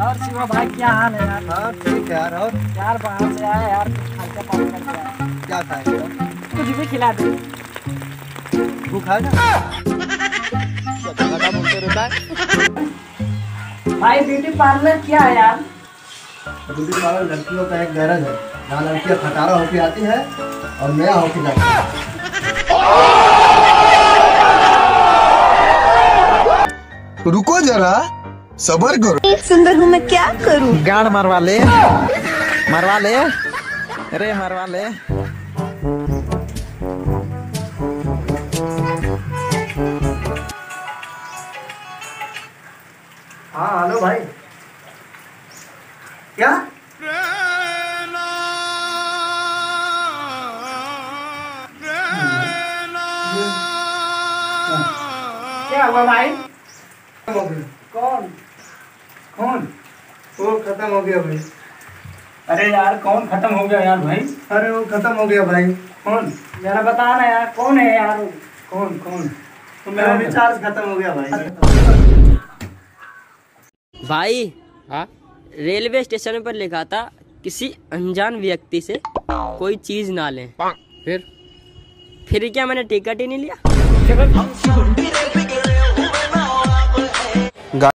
और शिवा भाई क्या हाल है यार? हाँ ठीक है यार। और यार बाहर से आया यार, खर्चा पानी करके आया। क्या खाएंगे? कुछ भी खिला दे। तू खाएगा? बोलते रहता है। भाई ब्यूटी पार्लर क्या है यार? ब्यूटी पार्लर लड़कियों का एक गैरेज है जहाँ लड़कियाँ खटारा होके आती है और नया होके जाती है। रुको जरा, सबर करो। सुंदर हूँ मैं क्या करूँ? गाड़ मरवा ले, मरवा ले, अरे मरवा ले। हाँ हेलो भाई। क्या? क्या हुआ भाई? खत्म हो गया। कौन? कौन? वो खत्म हो गया भाई। अरे यार कौन खत्म हो गया यार भाई? अरे वो खत्म हो गया भाई। कौन? जरा बता ना यार, कौन है यार? कौन कौन? तो मेरा रिचार्ज खत्म हो गया भाई। भाई हाँ, रेलवे स्टेशन पर लिखा था किसी अनजान व्यक्ति से कोई चीज ना लें। फिर क्या मैंने टिकट ही नहीं लिया?